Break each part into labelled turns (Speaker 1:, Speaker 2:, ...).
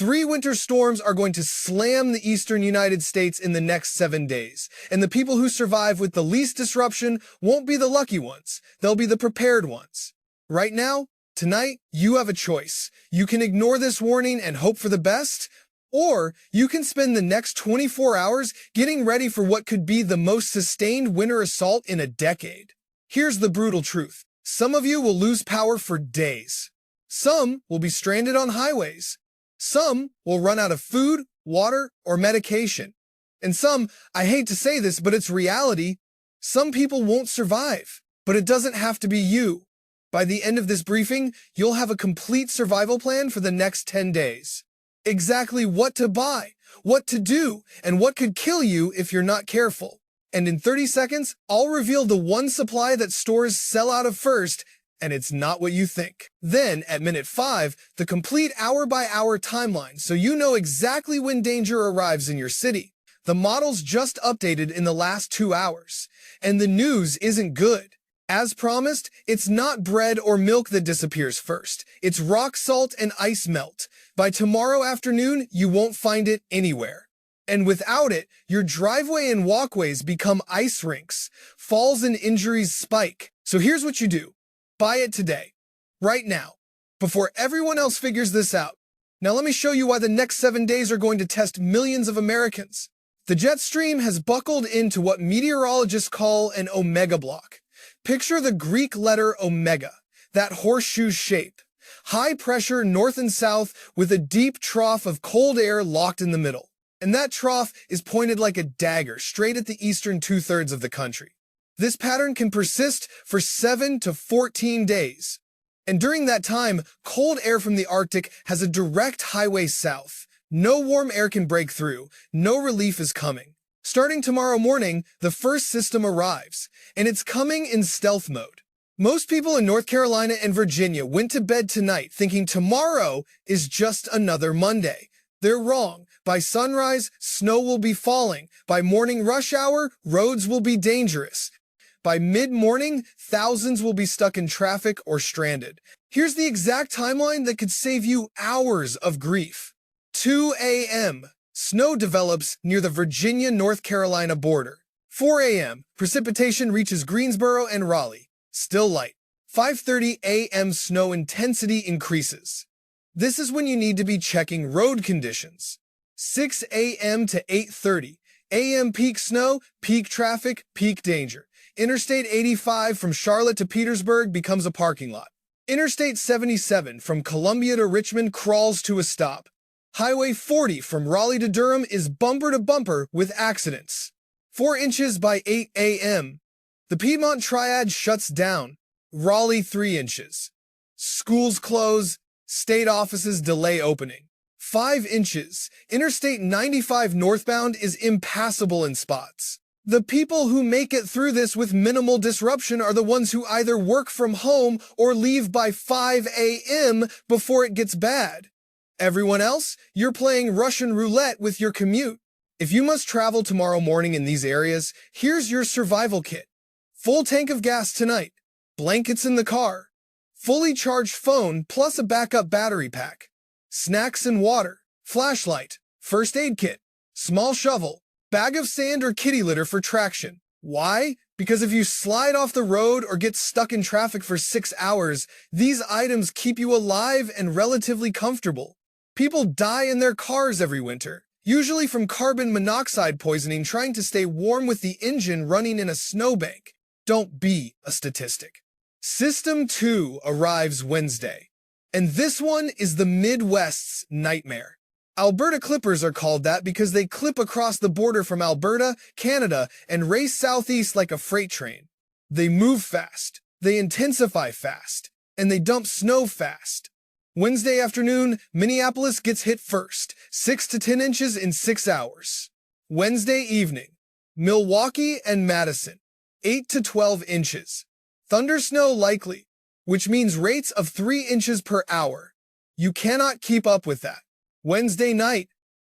Speaker 1: 3 winter storms are going to slam the eastern United States in the next 7 days, and the people who survive with the least disruption won't be the lucky ones, they'll be the prepared ones. Right now, tonight, you have a choice. You can ignore this warning and hope for the best, or you can spend the next 24 hours getting ready for what could be the most sustained winter assault in a decade. Here's the brutal truth. Some of you will lose power for days. Some will be stranded on highways. Some will run out of food, water, or medication. And some, I hate to say this, but it's reality, some people won't survive. But it doesn't have to be you. By the end of this briefing, you'll have a complete survival plan for the next 10 days. Exactly what to buy, what to do, and what could kill you if you're not careful. And in 30 seconds, I'll reveal the one supply that stores sell out of first, and it's not what you think. Then, at minute 5, the complete hour-by-hour timeline, so you know exactly when danger arrives in your city. The model's just updated in the last 2 hours, and the news isn't good. As promised, it's not bread or milk that disappears first. It's rock salt and ice melt. By tomorrow afternoon, you won't find it anywhere. And without it, your driveway and walkways become ice rinks. Falls and injuries spike. So here's what you do. Buy it today. Right now. Before everyone else figures this out. Now let me show you why the next 7 days are going to test millions of Americans. The jet stream has buckled into what meteorologists call an omega block. Picture the Greek letter omega, that horseshoe shape. High pressure north and south with a deep trough of cold air locked in the middle. And that trough is pointed like a dagger straight at the eastern 2/3 of the country. This pattern can persist for 7 to 14 days. And during that time, cold air from the Arctic has a direct highway south. No warm air can break through. No relief is coming. Starting tomorrow morning, the first system arrives, and it's coming in stealth mode. Most people in North Carolina and Virginia went to bed tonight thinking tomorrow is just another Monday. They're wrong. By sunrise, snow will be falling. By morning rush hour, roads will be dangerous. By mid-morning, thousands will be stuck in traffic or stranded. Here's the exact timeline that could save you hours of grief. 2 a.m. Snow develops near the Virginia-North Carolina border. 4 a.m. Precipitation reaches Greensboro and Raleigh. Still light. 5:30 a.m. Snow intensity increases. This is when you need to be checking road conditions. 6 a.m. to 8:30 a.m. peak snow, peak traffic, peak danger. Interstate 85 from Charlotte to Petersburg becomes a parking lot. Interstate 77 from Columbia to Richmond crawls to a stop. Highway 40 from Raleigh to Durham is bumper to bumper with accidents. 4 inches by 8 a.m. The Piedmont Triad shuts down. Raleigh 3 inches. Schools close. State offices delay opening. 5 inches. Interstate 95 northbound is impassable in spots. The people who make it through this with minimal disruption are the ones who either work from home or leave by 5 a.m. before it gets bad. Everyone else, you're playing Russian roulette with your commute. If you must travel tomorrow morning in these areas, here's your survival kit. Full tank of gas tonight. Blankets in the car. Fully charged phone plus a backup battery pack. Snacks and water. Flashlight. First aid kit. Small shovel. Bag of sand or kitty litter for traction. Why? Because if you slide off the road or get stuck in traffic for 6 hours, these items keep you alive and relatively comfortable. People die in their cars every winter, usually from carbon monoxide poisoning trying to stay warm with the engine running in a snowbank. Don't be a statistic. System 2 arrives Wednesday, and this one is the Midwest's nightmare. Alberta Clippers are called that because they clip across the border from Alberta, Canada, and race southeast like a freight train. They move fast, they intensify fast, and they dump snow fast. Wednesday afternoon, Minneapolis gets hit first, 6 to 10 inches in 6 hours. Wednesday evening, Milwaukee and Madison, 8 to 12 inches. Thunder snow likely, which means rates of 3 inches per hour. You cannot keep up with that. Wednesday night,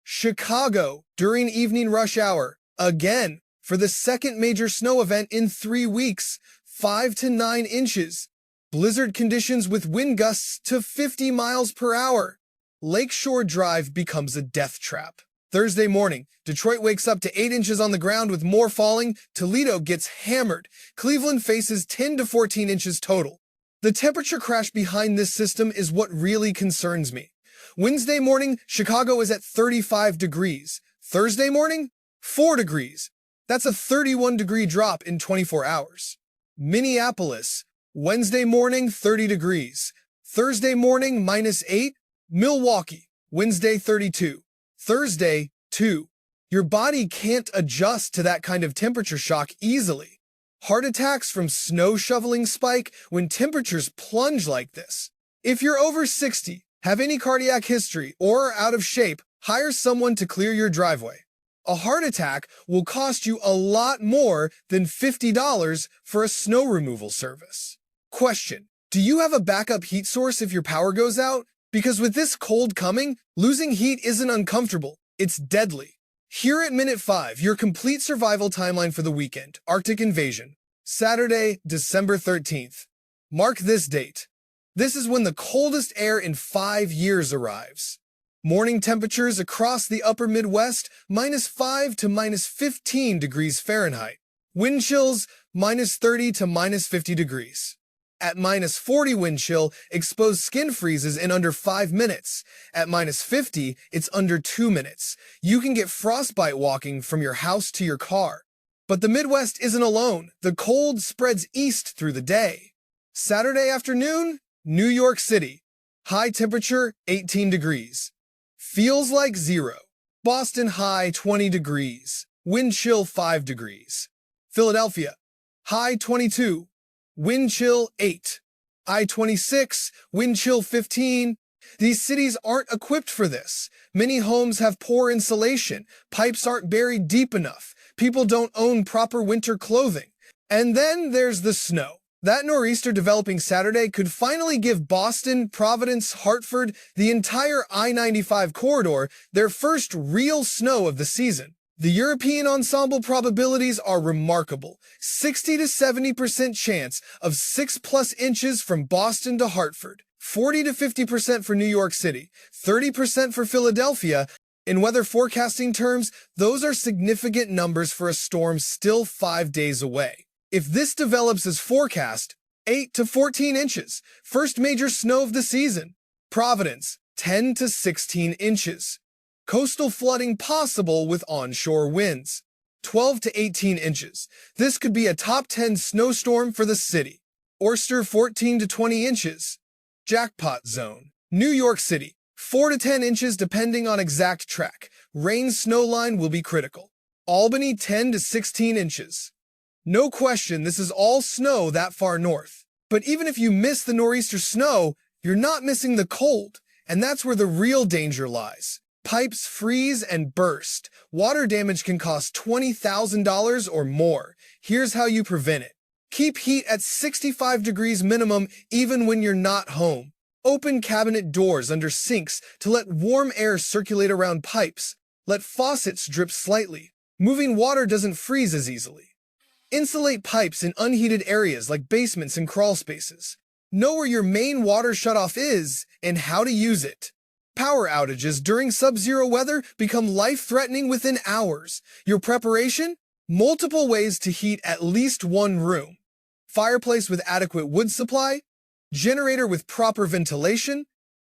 Speaker 1: Chicago during evening rush hour, again, for the second major snow event in 3 weeks, 5 to 9 inches. Blizzard conditions with wind gusts to 50 miles per hour. Lakeshore Drive becomes a death trap. Thursday morning, Detroit wakes up to 8 inches on the ground with more falling. Toledo gets hammered. Cleveland faces 10 to 14 inches total. The temperature crash behind this system is what really concerns me. Wednesday morning, Chicago is at 35 degrees. Thursday morning, 4 degrees. That's a 31-degree drop in 24 hours. Minneapolis, Wednesday morning, 30 degrees. Thursday morning, -8. Milwaukee, Wednesday, 32. Thursday, 2. Your body can't adjust to that kind of temperature shock easily. Heart attacks from snow shoveling spike when temperatures plunge like this. If you're over 60, have any cardiac history, or are out of shape, hire someone to clear your driveway. A heart attack will cost you a lot more than $50 for a snow removal service. Question: do you have a backup heat source if your power goes out? Because with this cold coming, losing heat isn't uncomfortable, it's deadly. Here at Minute 5, your complete survival timeline for the weekend, Arctic Invasion. Saturday, December 13th. Mark this date. This is when the coldest air in 5 years arrives. Morning temperatures across the upper Midwest, -5 to -15 degrees Fahrenheit. Wind chills, -30 to -50 degrees. At -40 wind chill, exposed skin freezes in under 5 minutes. At -50, it's under 2 minutes. You can get frostbite walking from your house to your car. But the Midwest isn't alone. The cold spreads east through the day. Saturday afternoon, New York City. High temperature, 18 degrees. Feels like 0. Boston high, 20 degrees. Wind chill, 5 degrees. Philadelphia. High, 22. Wind chill, 8. I-26, wind chill, 15. These cities aren't equipped for this. Many homes have poor insulation. Pipes aren't buried deep enough. People don't own proper winter clothing. And then there's the snow. That nor'easter developing Saturday could finally give Boston, Providence, Hartford, the entire I-95 corridor their first real snow of the season. The European ensemble probabilities are remarkable. 60 to 70% chance of 6+ inches from Boston to Hartford, 40 to 50% for New York City, 30% for Philadelphia. In weather forecasting terms, those are significant numbers for a storm still 5 days away. If this develops as forecast, 8 to 14 inches, first major snow of the season. Providence, 10 to 16 inches. Coastal flooding possible with onshore winds. 12 to 18 inches. This could be a top 10 snowstorm for the city. Oyster, 14 to 20 inches. Jackpot zone. New York City, 4 to 10 inches depending on exact track. Rain snow line will be critical. Albany, 10 to 16 inches. No question, this is all snow that far north. But even if you miss the nor'easter snow, you're not missing the cold, and that's where the real danger lies. Pipes freeze and burst. Water damage can cost $20,000 or more. Here's how you prevent it. Keep heat at 65 degrees minimum even when you're not home. Open cabinet doors under sinks to let warm air circulate around pipes. Let faucets drip slightly. Moving water doesn't freeze as easily. Insulate pipes in unheated areas like basements and crawl spaces. Know where your main water shutoff is and how to use it. Power outages during sub-zero weather become life-threatening within hours. Your preparation? Multiple ways to heat at least one room. Fireplace with adequate wood supply. Generator with proper ventilation.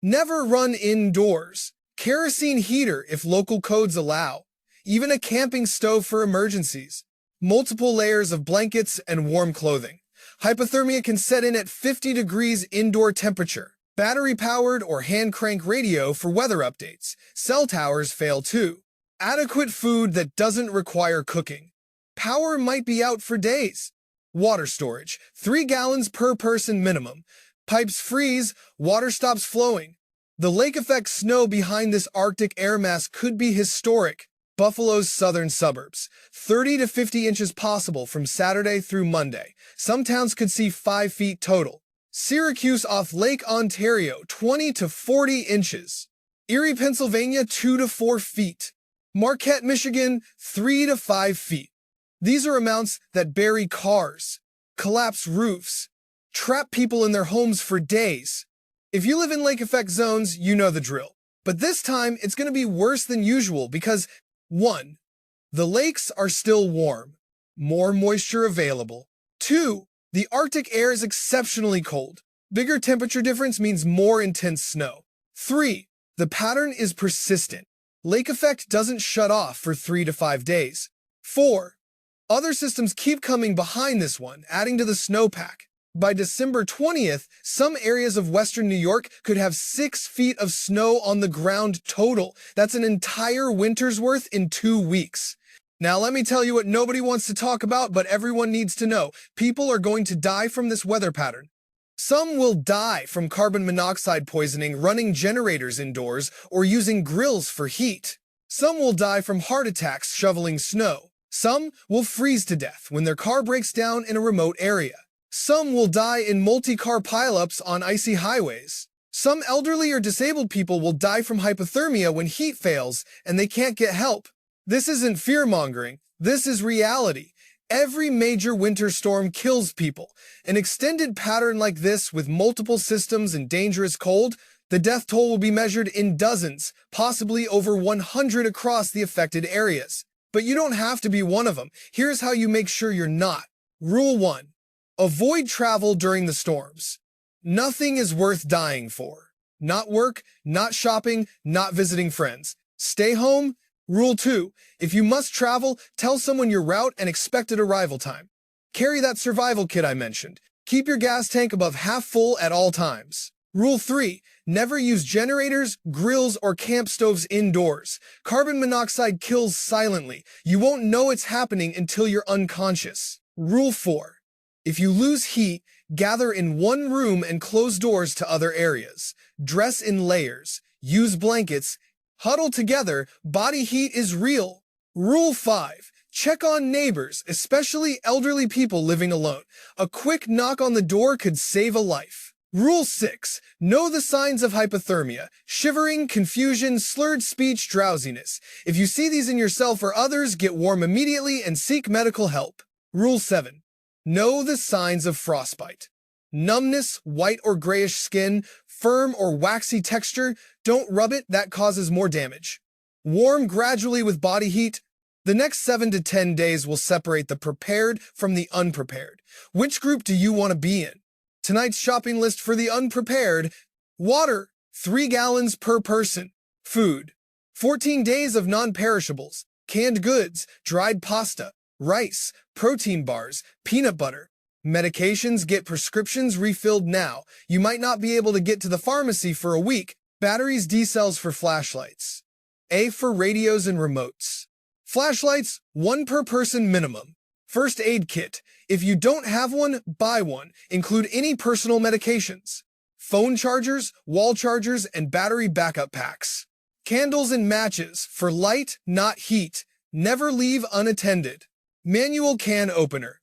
Speaker 1: Never run indoors. Kerosene heater if local codes allow. Even a camping stove for emergencies. Multiple layers of blankets and warm clothing. Hypothermia can set in at 50 degrees indoor temperature. Battery-powered or hand-crank radio for weather updates. Cell towers fail too. Adequate food that doesn't require cooking. Power might be out for days. Water storage. 3 gallons per person minimum. Pipes freeze, water stops flowing. The lake effect snow behind this Arctic air mass could be historic. Buffalo's southern suburbs. 30 to 50 inches possible from Saturday through Monday. Some towns could see 5 feet total. Syracuse off Lake Ontario, 20 to 40 inches. Erie, Pennsylvania, 2 to 4 feet. Marquette, Michigan, 3 to 5 feet. These are amounts that bury cars, collapse roofs, trap people in their homes for days. If you live in lake effect zones, you know the drill. But this time, it's going to be worse than usual because 1. The lakes are still warm, more moisture available. 2. The Arctic air is exceptionally cold. Bigger temperature difference means more intense snow. 3. The pattern is persistent. Lake effect doesn't shut off for 3 to 5 days. 4. Other systems keep coming behind this one, adding to the snowpack. By December 20th, some areas of western New York could have 6 feet of snow on the ground total. That's an entire winter's worth in 2 weeks. Now let me tell you what nobody wants to talk about, but everyone needs to know. People are going to die from this weather pattern. Some will die from carbon monoxide poisoning running generators indoors or using grills for heat. Some will die from heart attacks shoveling snow. Some will freeze to death when their car breaks down in a remote area. Some will die in multi-car pileups on icy highways. Some elderly or disabled people will die from hypothermia when heat fails and they can't get help. This isn't fear-mongering. This is reality. Every major winter storm kills people. An extended pattern like this with multiple systems and dangerous cold, the death toll will be measured in dozens, possibly over 100 across the affected areas. But you don't have to be one of them. Here's how you make sure you're not. Rule 1. Avoid travel during the storms. Nothing is worth dying for. Not work, not shopping, not visiting friends. Stay home. Rule 2. If you must travel, tell someone your route and expected arrival time. Carry that survival kit I mentioned. Keep your gas tank above half full at all times. Rule 3. Never use generators, grills, or camp stoves indoors. Carbon monoxide kills silently. You won't know it's happening until you're unconscious. Rule 4. If you lose heat, gather in one room and close doors to other areas. Dress in layers. Use blankets. Huddle together. Body heat is real. Rule 5. Check on neighbors, especially elderly people living alone. A quick knock on the door could save a life. Rule 6. Know the signs of hypothermia: shivering, confusion, slurred speech, drowsiness. If you see these in yourself or others, get warm immediately and seek medical help. Rule 7. Know the signs of frostbite: numbness, white or grayish skin, firm or waxy texture. Don't rub it, that causes more damage. Warm gradually with body heat. The next 7 to 10 days will separate the prepared from the unprepared. Which group do you want to be in? Tonight's shopping list for the unprepared: water, 3 gallons per person. Food, 14 days of non-perishables, canned goods, dried pasta, rice, protein bars, peanut butter. Medications, get prescriptions refilled now. You might not be able to get to the pharmacy for a week. Batteries, D-cells for flashlights. A for radios and remotes. Flashlights, 1 per person minimum. First aid kit. If you don't have one, buy one. Include any personal medications. Phone chargers, wall chargers, and battery backup packs. Candles and matches, for light, not heat. Never leave unattended. Manual can opener.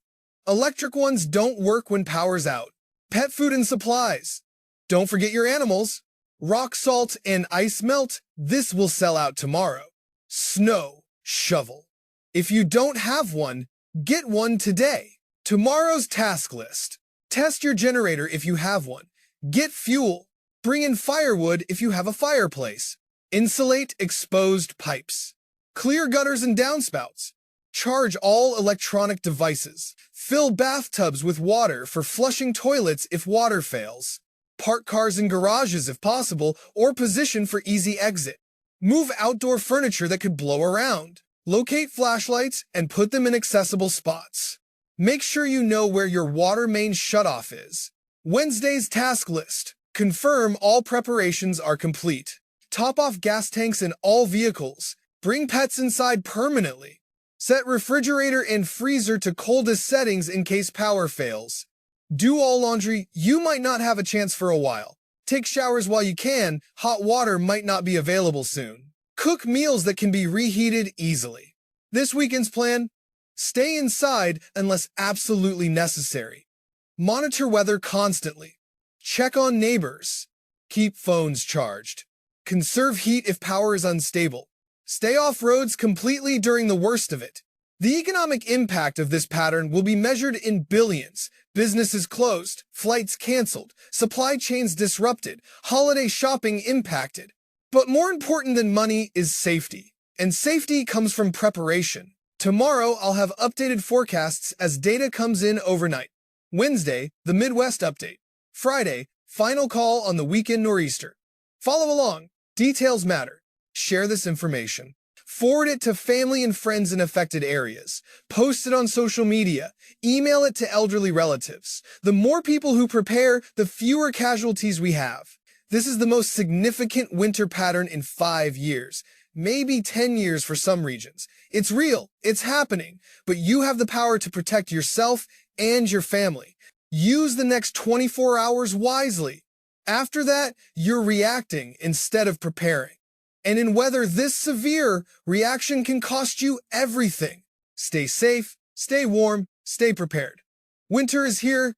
Speaker 1: Electric ones don't work when power's out. Pet food and supplies. Don't forget your animals. Rock salt and ice melt. This will sell out tomorrow. Snow shovel. If you don't have one, get one today. Tomorrow's task list. Test your generator if you have one. Get fuel. Bring in firewood if you have a fireplace. Insulate exposed pipes. Clear gutters and downspouts. Charge all electronic devices. Fill bathtubs with water for flushing toilets if water fails. Park cars in garages if possible, or position for easy exit. Move outdoor furniture that could blow around. Locate flashlights and put them in accessible spots. Make sure you know where your water main shutoff is. Wednesday's task list. Confirm all preparations are complete. Top off gas tanks in all vehicles. Bring pets inside permanently. Set refrigerator and freezer to coldest settings in case power fails. Do all laundry. You might not have a chance for a while. Take showers while you can. Hot water might not be available soon. Cook meals that can be reheated easily. This weekend's plan: stay inside unless absolutely necessary. Monitor weather constantly. Check on neighbors. Keep phones charged. Conserve heat if power is unstable. Stay off roads completely during the worst of it. The economic impact of this pattern will be measured in billions. Businesses closed, flights canceled, supply chains disrupted, holiday shopping impacted. But more important than money is safety. And safety comes from preparation. Tomorrow, I'll have updated forecasts as data comes in overnight. Wednesday, the Midwest update. Friday, final call on the weekend nor'easter. Follow along. Details matter. Share this information. Forward it to family and friends in affected areas. Post it on social media. Email it to elderly relatives. The more people who prepare, the fewer casualties we have. This is the most significant winter pattern in 5 years, maybe 10 years for some regions. It's real, it's happening, but you have the power to protect yourself and your family. Use the next 24 hours wisely. After that, you're reacting instead of preparing. And in weather this severe, reaction can cost you everything. Stay safe, stay warm, stay prepared. Winter is here,